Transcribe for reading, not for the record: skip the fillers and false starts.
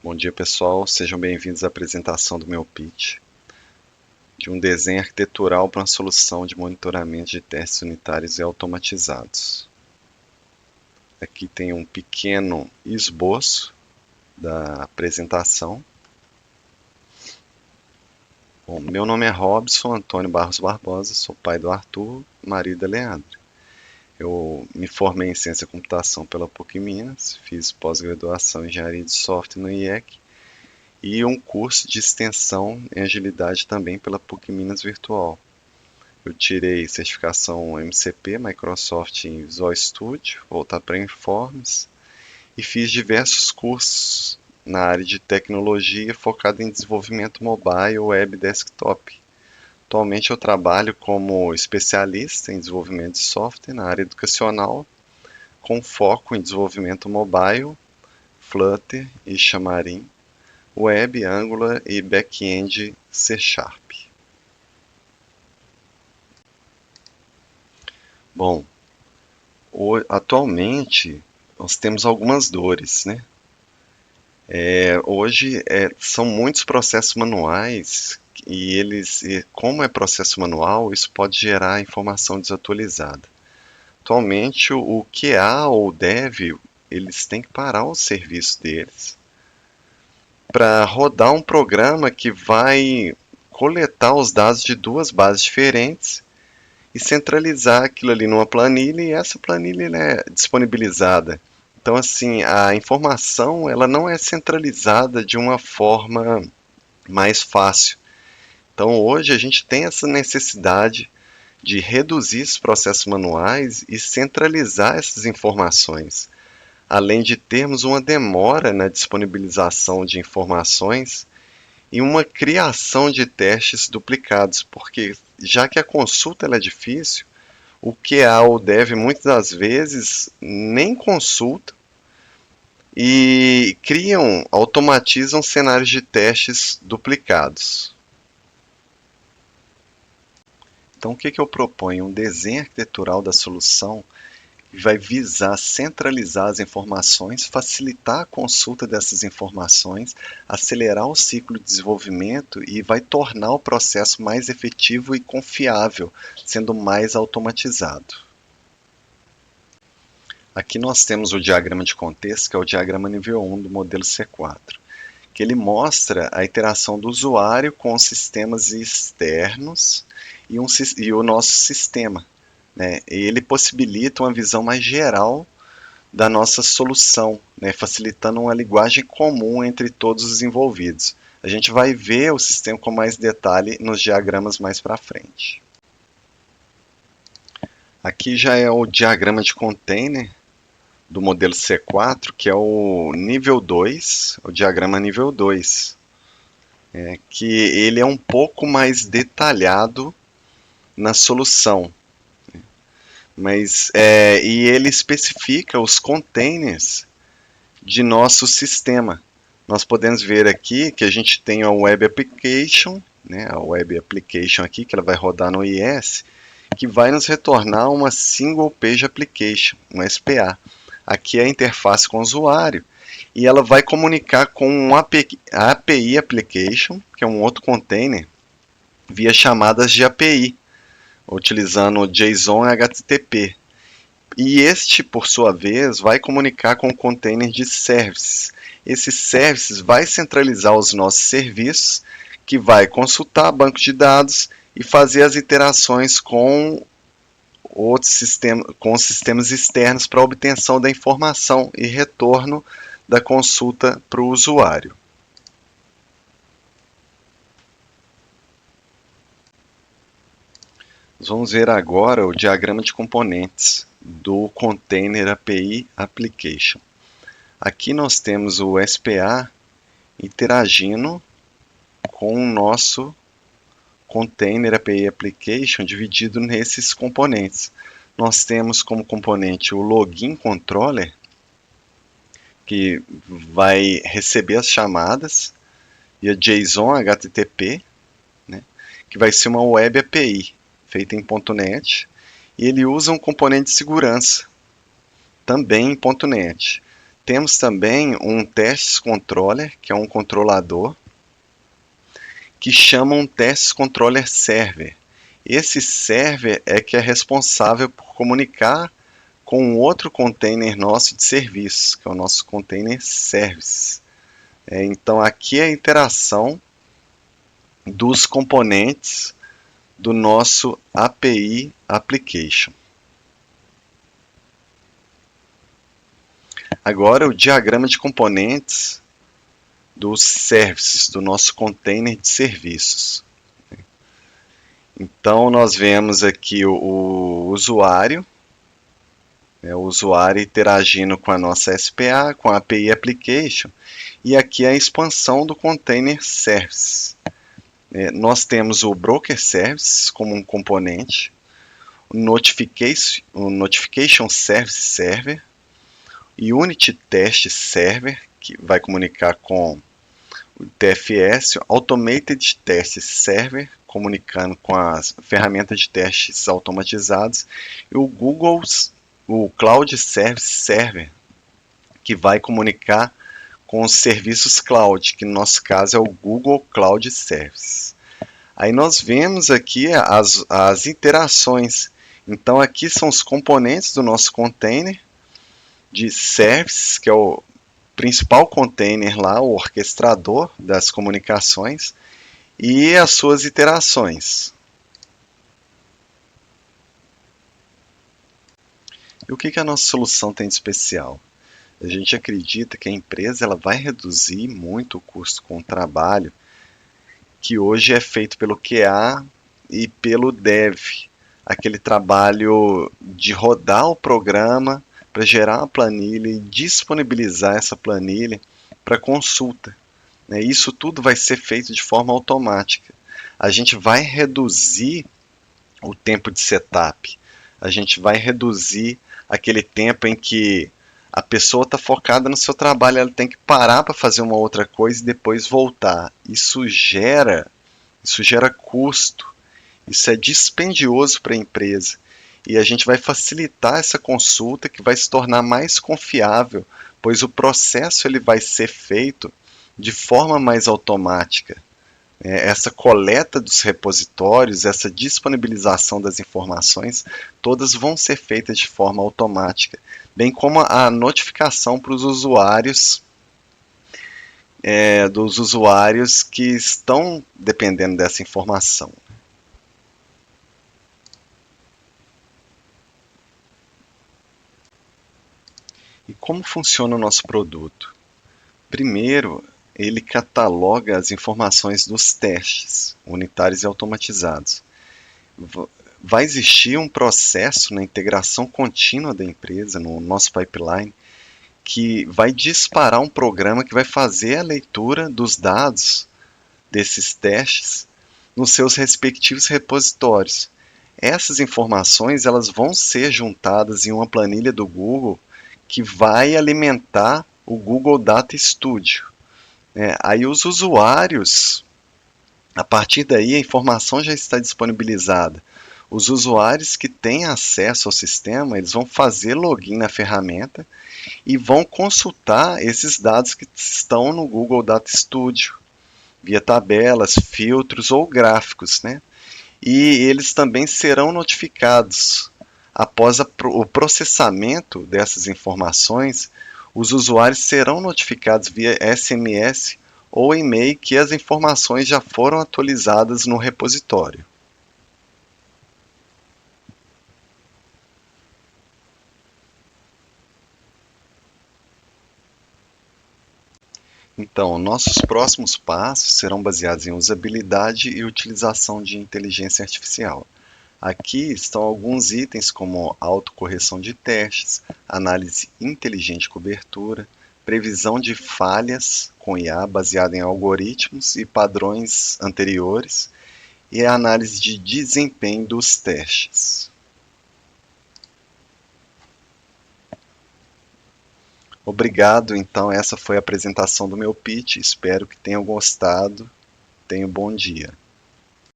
Bom dia, pessoal. Sejam bem-vindos à apresentação do meu pitch de um desenho arquitetural para uma solução de monitoramento de testes unitários e automatizados. Aqui tem um pequeno esboço da apresentação. Bom, meu nome é Robson Antônio Barros Barbosa, sou pai do Arthur, marido da Leandra. Eu me formei em Ciência da Computação pela PUC Minas, fiz pós-graduação em Engenharia de Software no IEC e um curso de extensão em agilidade também pela PUC Minas Virtual. Eu tirei certificação MCP, Microsoft em Visual Studio, voltado para informes, e fiz diversos cursos na área de tecnologia focado em desenvolvimento mobile, web e desktop. Atualmente eu trabalho como especialista em desenvolvimento de software na área educacional, com foco em desenvolvimento mobile, Flutter e Xamarin, web, Angular e back-end C#. Bom, atualmente nós temos algumas dores, né? Hoje são muitos processos manuais como é processo manual, isso pode gerar informação desatualizada. Atualmente, o QA ou o Dev, eles têm que parar o serviço deles para rodar um programa que vai coletar os dados de duas bases diferentes e centralizar aquilo ali numa planilha e essa planilha é disponibilizada. Então, assim, a informação ela não é centralizada de uma forma mais fácil. Então, hoje a gente tem essa necessidade de reduzir esses processos manuais e centralizar essas informações, além de termos uma demora na disponibilização de informações e uma criação de testes duplicados, porque já que a consulta ela é difícil, o QA ou Dev muitas das vezes nem consulta e automatizam cenários de testes duplicados. Então, o que eu proponho? Um desenho arquitetural da solução que vai visar centralizar as informações, facilitar a consulta dessas informações, acelerar o ciclo de desenvolvimento e vai tornar o processo mais efetivo e confiável, sendo mais automatizado. Aqui nós temos o diagrama de contexto, que é o diagrama nível 1 do modelo C4, que ele mostra a interação do usuário com os sistemas externos e o nosso sistema, né? E ele possibilita uma visão mais geral da nossa solução, né? Facilitando uma linguagem comum entre todos os envolvidos. A gente vai ver o sistema com mais detalhe nos diagramas mais para frente. Aqui já é o diagrama de container do modelo C4, que é o nível 2, o diagrama nível 2, que ele é um pouco mais detalhado na solução, e ele especifica os containers de nosso sistema. Nós podemos ver aqui que a gente tem a Web Application, né, a Web Application aqui, que ela vai rodar no IS, que vai nos retornar uma Single Page Application, uma SPA. Aqui é a interface com o usuário, e ela vai comunicar com um API Application, que é um outro container, via chamadas de API, utilizando JSON e HTTP. E este, por sua vez, vai comunicar com o container de services. Esse services vai centralizar os nossos serviços, que vai consultar banco de dados e fazer as interações com com os sistemas externos para obtenção da informação e retorno da consulta para o usuário. Nós vamos ver agora o diagrama de componentes do Container API Application. Aqui nós temos o SPA interagindo com o nosso Container API Application dividido nesses componentes. Nós temos como componente o Login Controller, que vai receber as chamadas, e a JSON HTTP, né, que vai ser uma Web API feita em .NET, e ele usa um componente de segurança, também em .NET. Temos também um test controller, que é um controlador, que chama um test controller server. Esse server é que é responsável por comunicar com outro container nosso de serviços, que é o nosso container service. Então aqui é a interação dos componentes do nosso API Application. Agora o diagrama de componentes dos services, do nosso container de serviços. Então nós vemos aqui o usuário, o usuário interagindo com a nossa SPA, com a API Application, e aqui a expansão do container service. Nós temos o broker service como um componente, o notification service server, e unit test server, que vai comunicar com o TFS, automated test server, comunicando com as ferramentas de testes automatizados, e o Cloud Service Server, que vai comunicar com os serviços cloud, que no nosso caso é o Google Cloud Service. Aí nós vemos aqui as interações. Então aqui são os componentes do nosso container de service, que é o principal container lá, o orquestrador das comunicações, e as suas iterações. E o que a nossa solução tem de especial? A gente acredita que a empresa ela vai reduzir muito o custo com o trabalho que hoje é feito pelo QA e pelo Dev, aquele trabalho de rodar o programa para gerar uma planilha e disponibilizar essa planilha para consulta. Isso tudo vai ser feito de forma automática. A gente vai reduzir o tempo de setup, a gente vai reduzir aquele tempo em que a pessoa está focada no seu trabalho, ela tem que parar para fazer uma outra coisa e depois voltar. Isso gera custo, isso é dispendioso para a empresa. E a gente vai facilitar essa consulta que vai se tornar mais confiável, pois o processo ele vai ser feito de forma mais automática. Essa coleta dos repositórios, essa disponibilização das informações, todas vão ser feitas de forma automática, bem como a notificação para os usuários, dos usuários que estão dependendo dessa informação. E como funciona o nosso produto? Primeiro, ele cataloga as informações dos testes unitários e automatizados. Vai existir um processo na integração contínua da empresa, no nosso pipeline, que vai disparar um programa que vai fazer a leitura dos dados desses testes nos seus respectivos repositórios. Essas informações elas vão ser juntadas em uma planilha do Google que vai alimentar o Google Data Studio. Aí os usuários, a partir daí a informação já está disponibilizada. Os usuários que têm acesso ao sistema, eles vão fazer login na ferramenta e vão consultar esses dados que estão no Google Data Studio, via tabelas, filtros ou gráficos, E eles também serão notificados. Após o processamento dessas informações, os usuários serão notificados via SMS ou e-mail que as informações já foram atualizadas no repositório. Então, nossos próximos passos serão baseados em usabilidade e utilização de inteligência artificial. Aqui estão alguns itens como autocorreção de testes, análise inteligente de cobertura, previsão de falhas com IA baseada em algoritmos e padrões anteriores e a análise de desempenho dos testes. Obrigado, então essa foi a apresentação do meu pitch, espero que tenham gostado, tenham um bom dia.